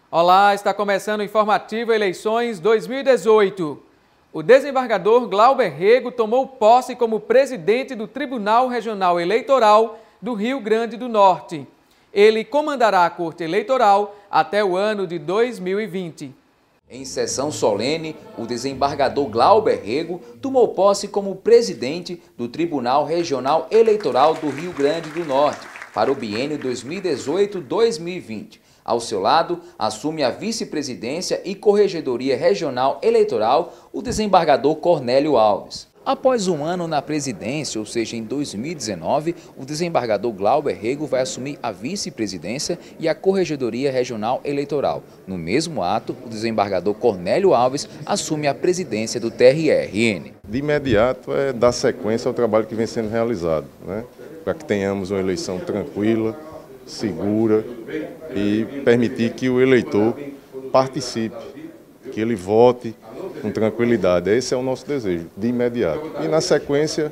Olá, está começando o informativo Eleições 2018. O desembargador Glauber Rego tomou posse como presidente do Tribunal Regional Eleitoral do Rio Grande do Norte. Ele comandará a Corte Eleitoral até o ano de 2020. Em sessão solene, o desembargador Glauber Rego tomou posse como presidente do Tribunal Regional Eleitoral do Rio Grande do Norte para o biênio 2018-2020. Ao seu lado, assume a vice-presidência e corregedoria regional eleitoral o desembargador Cornélio Alves. Após um ano na presidência, ou seja, em 2019, o desembargador Glauber Rego vai assumir a vice-presidência e a corregedoria regional eleitoral. No mesmo ato, o desembargador Cornélio Alves assume a presidência do TRRN. De imediato é dar sequência ao trabalho que vem sendo realizado, para que tenhamos uma eleição tranquila, segura e permitir que o eleitor participe, que ele vote com tranquilidade. Esse é o nosso desejo, de imediato. E na sequência,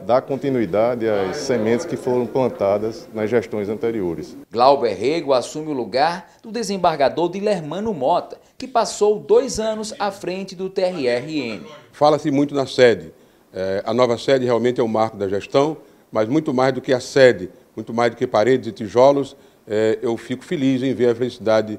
dar continuidade às sementes que foram plantadas nas gestões anteriores. Glauber Rego assume o lugar do desembargador Dilermano Mota, que passou 2 anos à frente do TRRN. Fala-se muito na sede. A nova sede realmente é o marco da gestão, mas muito mais do que a sede, muito mais do que paredes e tijolos, eu fico feliz em ver a felicidade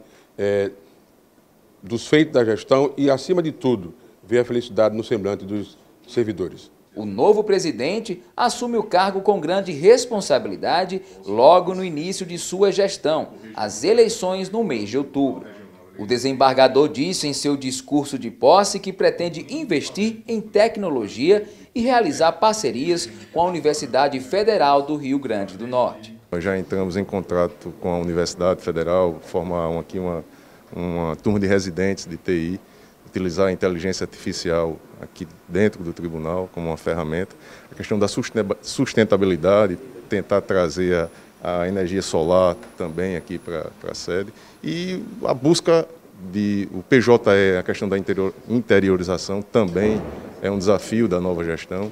dos feitos da gestão e, acima de tudo, ver a felicidade no semblante dos servidores. O novo presidente assume o cargo com grande responsabilidade logo no início de sua gestão, as eleições no mês de outubro. O desembargador disse em seu discurso de posse que pretende investir em tecnologia e realizar parcerias com a Universidade Federal do Rio Grande do Norte. Nós já entramos em contrato com a Universidade Federal, formar aqui uma turma de residentes de TI, utilizar a inteligência artificial aqui dentro do tribunal como uma ferramenta. A questão da sustentabilidade, tentar trazer a energia solar também aqui para a sede. E a busca o PJE, a questão da interiorização também é um desafio da nova gestão.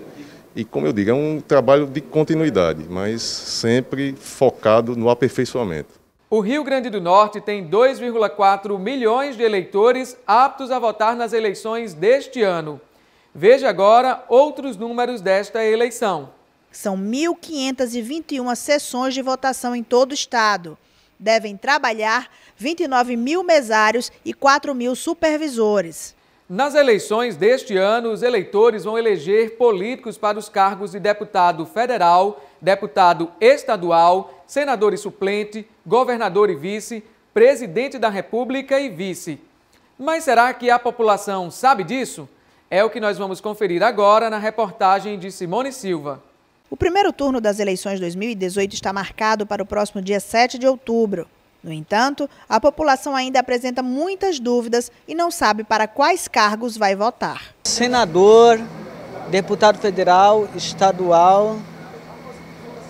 E, como eu digo, é um trabalho de continuidade, mas sempre focado no aperfeiçoamento. O Rio Grande do Norte tem 2,4 milhões de eleitores aptos a votar nas eleições deste ano. Veja agora outros números desta eleição. São 1.521 sessões de votação em todo o estado. Devem trabalhar 29 mil mesários e 4 mil supervisores. Nas eleições deste ano, os eleitores vão eleger políticos para os cargos de deputado federal, deputado estadual, senador e suplente, governador e vice, presidente da República e vice. Mas será que a população sabe disso? É o que nós vamos conferir agora na reportagem de Simone Silva. O primeiro turno das eleições 2018 está marcado para o próximo dia 7 de outubro. No entanto, a população ainda apresenta muitas dúvidas e não sabe para quais cargos vai votar. Senador, deputado federal, estadual,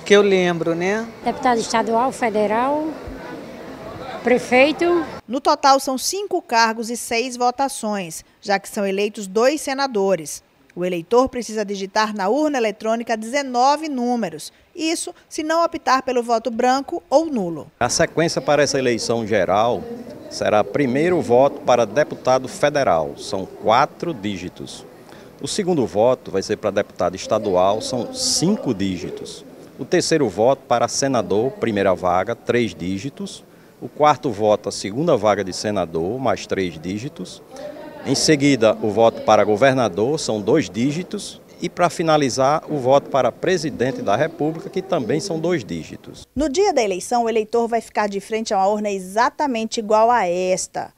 que eu lembro, né? Deputado estadual, federal, prefeito. No total são 5 cargos e 6 votações, já que são eleitos 2 senadores. O eleitor precisa digitar na urna eletrônica 19 números. Isso se não optar pelo voto branco ou nulo. A sequência para essa eleição geral será primeiro voto para deputado federal, são 4 dígitos. O segundo voto vai ser para deputado estadual, são 5 dígitos. O terceiro voto para senador, primeira vaga, 3 dígitos. O quarto voto, a segunda vaga de senador, mais 3 dígitos. Em seguida, o voto para governador, são 2 dígitos. E, para finalizar, o voto para presidente da República, que também são 2 dígitos. No dia da eleição, o eleitor vai ficar de frente a uma urna exatamente igual a esta.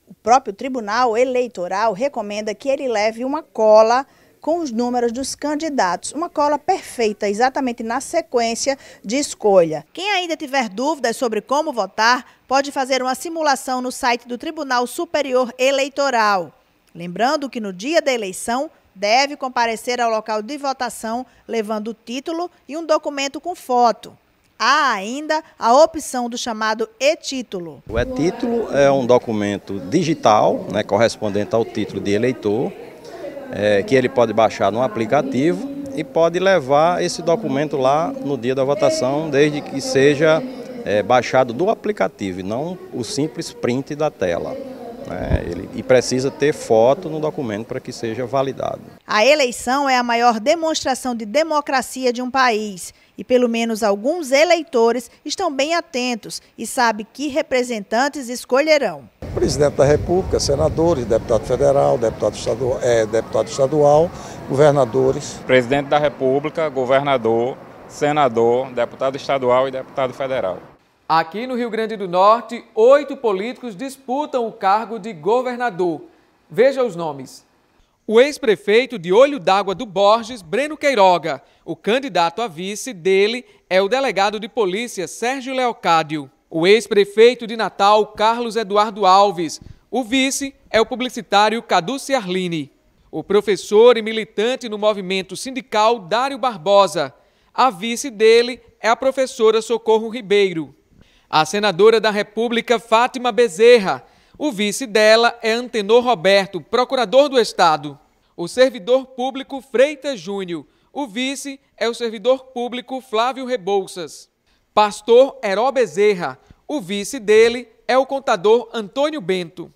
O próprio Tribunal Eleitoral recomenda que ele leve uma cola com os números dos candidatos. Uma cola perfeita, exatamente na sequência de escolha. Quem ainda tiver dúvidas sobre como votar, pode fazer uma simulação no site do Tribunal Superior Eleitoral. Lembrando que no dia da eleição, deve comparecer ao local de votação levando o título e um documento com foto. Há ainda a opção do chamado e-título. O e-título é um documento digital, correspondente ao título de eleitor, que ele pode baixar no aplicativo e pode levar esse documento lá no dia da votação, desde que seja baixado do aplicativo e não o simples print da tela. E precisa ter foto no documento para que seja validado. A eleição é a maior demonstração de democracia de um país e pelo menos alguns eleitores estão bem atentos e sabem que representantes escolherão. Presidente da República, senadores, deputado federal, deputado estadual, governadores. Presidente da República, governador, senador, deputado estadual e deputado federal. Aqui no Rio Grande do Norte, 8 políticos disputam o cargo de governador. Veja os nomes. O ex-prefeito de Olho d'Água do Borges, Breno Queiroga. O candidato a vice dele é o delegado de polícia, Sérgio Leocádio. O ex-prefeito de Natal, Carlos Eduardo Alves. O vice é o publicitário Cadu Ciarline. O professor e militante no movimento sindical, Dário Barbosa. A vice dele é a professora Socorro Ribeiro. A senadora da República, Fátima Bezerra. O vice dela é Antenor Roberto, procurador do Estado. O servidor público Freitas Júnior. O vice é o servidor público Flávio Rebouças. Pastor Heró Bezerra. O vice dele é o contador Antônio Bento.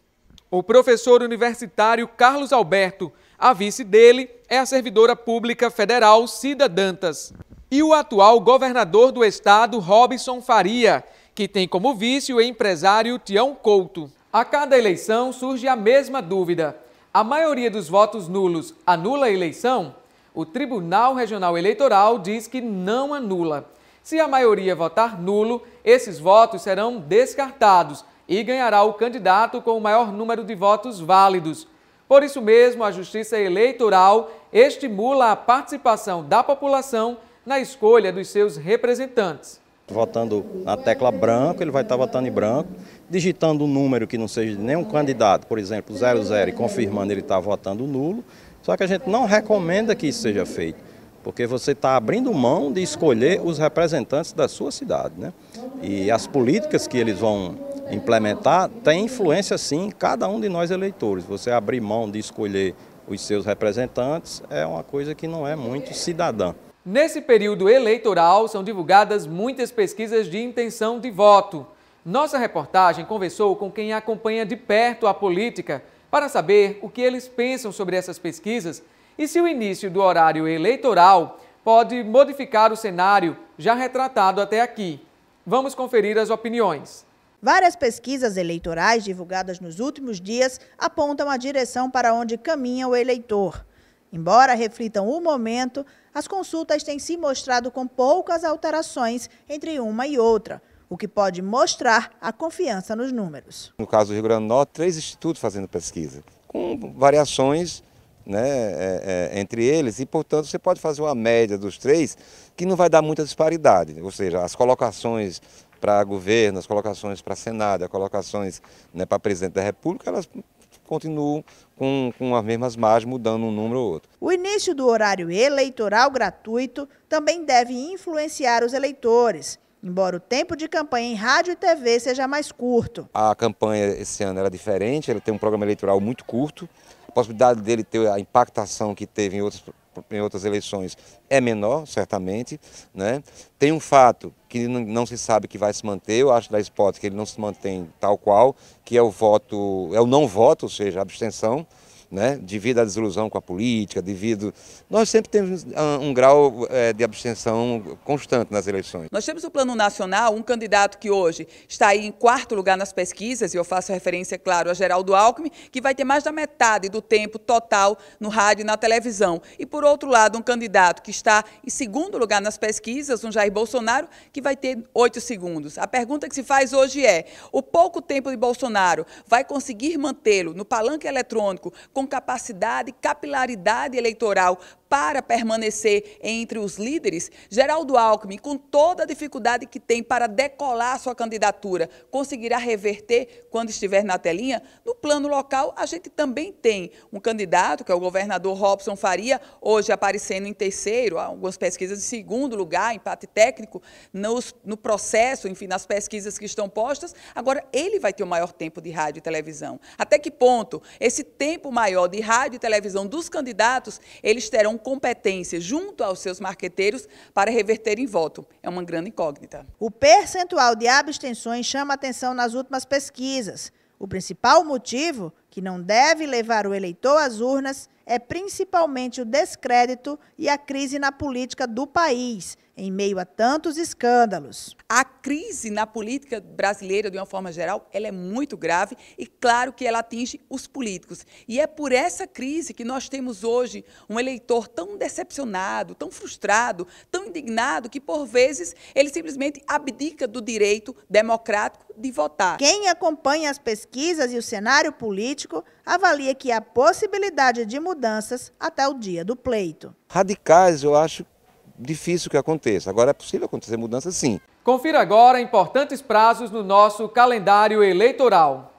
O professor universitário Carlos Alberto. A vice dele é a servidora pública federal Cida Dantas. E o atual governador do Estado, Robson Faria, que tem como vice o empresário Tião Couto. A cada eleição surge a mesma dúvida. A maioria dos votos nulos anula a eleição? O Tribunal Regional Eleitoral diz que não anula. Se a maioria votar nulo, esses votos serão descartados e ganhará o candidato com o maior número de votos válidos. Por isso mesmo, a Justiça Eleitoral estimula a participação da população na escolha dos seus representantes. Votando na tecla branco, ele vai estar votando em branco, digitando um número que não seja de nenhum candidato, por exemplo, 00, e confirmando ele está votando nulo. Só que a gente não recomenda que isso seja feito, porque você está abrindo mão de escolher os representantes da sua cidade, né? E as políticas que eles vão implementar têm influência, sim, em cada um de nós eleitores. Você abrir mão de escolher os seus representantes é uma coisa que não é muito cidadã. Nesse período eleitoral, são divulgadas muitas pesquisas de intenção de voto. Nossa reportagem conversou com quem acompanha de perto a política para saber o que eles pensam sobre essas pesquisas e se o início do horário eleitoral pode modificar o cenário já retratado até aqui. Vamos conferir as opiniões. Várias pesquisas eleitorais divulgadas nos últimos dias apontam a direção para onde caminha o eleitor. Embora reflitam o momento, as consultas têm se mostrado com poucas alterações entre uma e outra, o que pode mostrar a confiança nos números. No caso do Rio Grande do Norte, 3 institutos fazendo pesquisa, com variações, né, entre eles, e, portanto, você pode fazer uma média dos 3 que não vai dar muita disparidade, ou seja, as colocações para governo, as colocações para Senado, as colocações, né, para presidente da República, elas continuam com as mesmas margens, mudando um número ou outro. O início do horário eleitoral gratuito também deve influenciar os eleitores, embora o tempo de campanha em rádio e TV seja mais curto. A campanha esse ano era diferente, ele tem um programa eleitoral muito curto, a possibilidade dele ter a impactação que teve em outras eleições é menor, certamente, né? Tem um fato que não se sabe que vai se manter, eu acho da hipótese que ele não se mantém tal qual, que é o não voto, ou seja, a abstenção, né? Devido à desilusão com a política, nós sempre temos um grau de abstenção constante nas eleições. Nós temos no plano nacional um candidato que hoje está aí em 4º lugar nas pesquisas, e eu faço referência, claro, a Geraldo Alckmin, que vai ter mais da metade do tempo total no rádio e na televisão. E, por outro lado, um candidato que está em 2º lugar nas pesquisas, um Jair Bolsonaro, que vai ter 8 segundos. A pergunta que se faz hoje é: o pouco tempo de Bolsonaro vai conseguir mantê-lo no palanque eletrônico com capacidade e capilaridade eleitoral para permanecer entre os líderes? Geraldo Alckmin, com toda a dificuldade que tem para decolar sua candidatura, conseguirá reverter quando estiver na telinha? No plano local, a gente também tem um candidato, que é o governador Robson Faria, hoje aparecendo em 3º, algumas pesquisas em 2º lugar, empate técnico no processo, enfim, nas pesquisas que estão postas. Agora, ele vai ter o maior tempo de rádio e televisão. Até que ponto esse tempo maior de rádio e televisão dos candidatos, eles terão competência junto aos seus marqueteiros para reverter em voto. É uma grande incógnita. O percentual de abstenções chama atenção nas últimas pesquisas. O principal motivo, que não deve levar o eleitor às urnas, é principalmente o descrédito e a crise na política do país, em meio a tantos escândalos. A crise na política brasileira, de uma forma geral, ela é muito grave e, claro, que ela atinge os políticos. E é por essa crise que nós temos hoje um eleitor tão decepcionado, tão frustrado, tão indignado, que, por vezes, ele simplesmente abdica do direito democrático de votar. Quem acompanha as pesquisas e o cenário político avalia que há possibilidade de mudanças até o dia do pleito. Radicais, eu acho difícil que aconteça. Agora é possível acontecer mudanças, sim. Confira agora importantes prazos no nosso calendário eleitoral.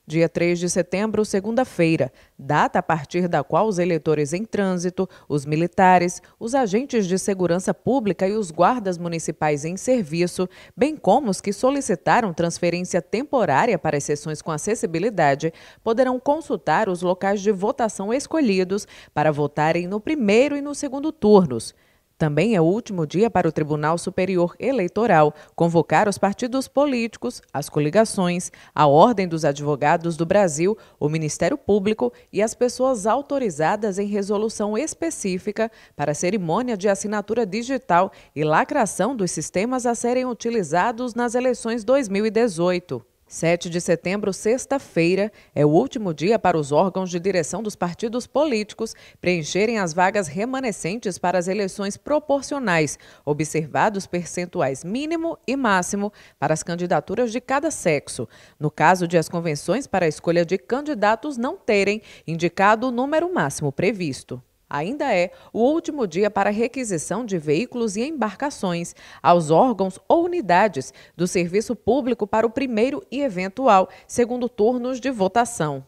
Dia 3 de setembro, segunda-feira, data a partir da qual os eleitores em trânsito, os militares, os agentes de segurança pública e os guardas municipais em serviço, bem como os que solicitaram transferência temporária para as sessões com acessibilidade, poderão consultar os locais de votação escolhidos para votarem no primeiro e no segundo turnos. Também é o último dia para o Tribunal Superior Eleitoral convocar os partidos políticos, as coligações, a Ordem dos Advogados do Brasil, o Ministério Público e as pessoas autorizadas em resolução específica para a cerimônia de assinatura digital e lacração dos sistemas a serem utilizados nas eleições 2018. 7 de setembro, sexta-feira, é o último dia para os órgãos de direção dos partidos políticos preencherem as vagas remanescentes para as eleições proporcionais, observados percentuais mínimo e máximo para as candidaturas de cada sexo, no caso de as convenções para a escolha de candidatos não terem indicado o número máximo previsto. Ainda é o último dia para requisição de veículos e embarcações aos órgãos ou unidades do serviço público para o primeiro e eventual segundo turnos de votação.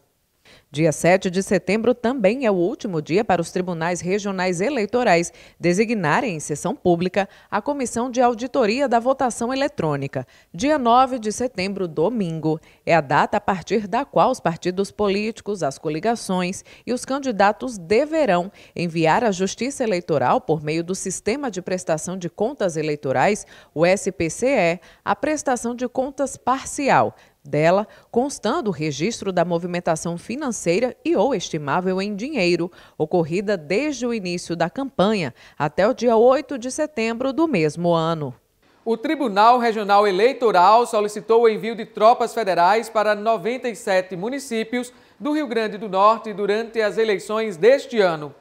Dia 7 de setembro também é o último dia para os tribunais regionais eleitorais designarem em sessão pública a Comissão de Auditoria da Votação Eletrônica. Dia 9 de setembro, domingo, é a data a partir da qual os partidos políticos, as coligações e os candidatos deverão enviar à Justiça Eleitoral, por meio do Sistema de Prestação de Contas Eleitorais, o SPCE, a prestação de contas parcial, dela constando o registro da movimentação financeira e ou estimável em dinheiro, ocorrida desde o início da campanha até o dia 8 de setembro do mesmo ano. O Tribunal Regional Eleitoral solicitou o envio de tropas federais para 97 municípios do Rio Grande do Norte durante as eleições deste ano.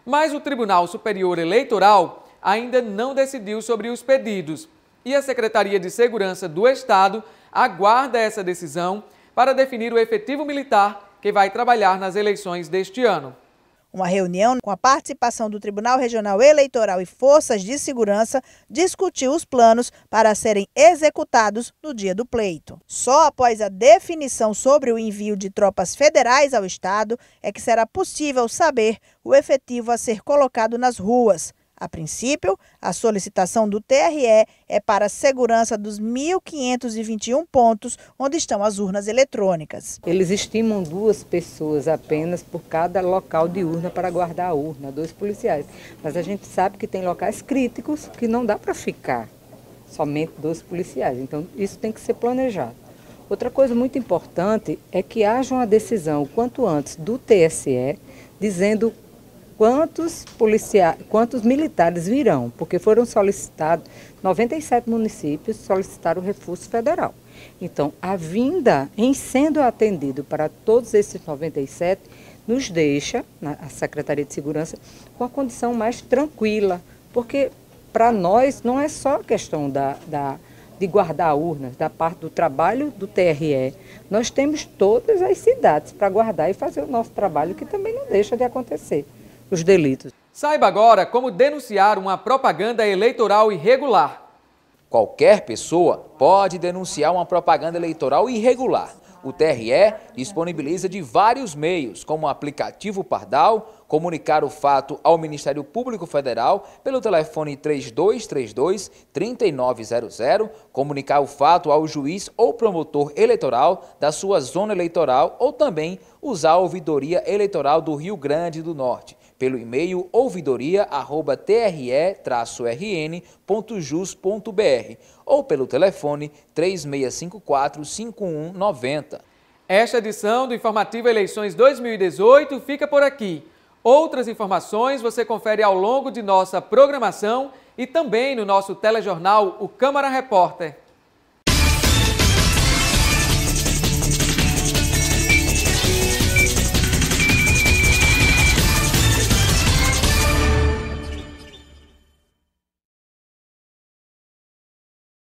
Mas o Tribunal Superior Eleitoral ainda não decidiu sobre os pedidos e a Secretaria de Segurança do Estado aguarda essa decisão para definir o efetivo militar que vai trabalhar nas eleições deste ano. Uma reunião com a participação do Tribunal Regional Eleitoral e Forças de Segurança discutiu os planos para serem executados no dia do pleito. Só após a definição sobre o envio de tropas federais ao Estado é que será possível saber o efetivo a ser colocado nas ruas. A princípio, a solicitação do TRE é para a segurança dos 1.521 pontos onde estão as urnas eletrônicas. Eles estimam 2 pessoas apenas por cada local de urna para guardar a urna, 2 policiais. Mas a gente sabe que tem locais críticos que não dá para ficar somente 2 policiais, então isso tem que ser planejado. Outra coisa muito importante é que haja uma decisão o quanto antes do TSE dizendo quantos militares virão, porque foram solicitados, 97 municípios solicitaram o reforço federal. Então, a vinda em sendo atendido para todos esses 97 nos deixa, a Secretaria de Segurança, com a condição mais tranquila, porque para nós não é só a questão de guardar urnas, da parte do trabalho do TRE. Nós temos todas as cidades para guardar e fazer o nosso trabalho, que também não deixa de acontecer. Os delitos. Saiba agora como denunciar uma propaganda eleitoral irregular. Qualquer pessoa pode denunciar uma propaganda eleitoral irregular. O TRE disponibiliza de vários meios, como o aplicativo Pardal, comunicar o fato ao Ministério Público Federal pelo telefone 3232-3900, comunicar o fato ao juiz ou promotor eleitoral da sua zona eleitoral ou também usar a Ouvidoria Eleitoral do Rio Grande do Norte. pelo e-mail ouvidoria@tre-rn.jus.br ou pelo telefone 3654-5190. Esta edição do Informativo Eleições 2018 fica por aqui. Outras informações você confere ao longo de nossa programação e também no nosso telejornal O Câmara Repórter.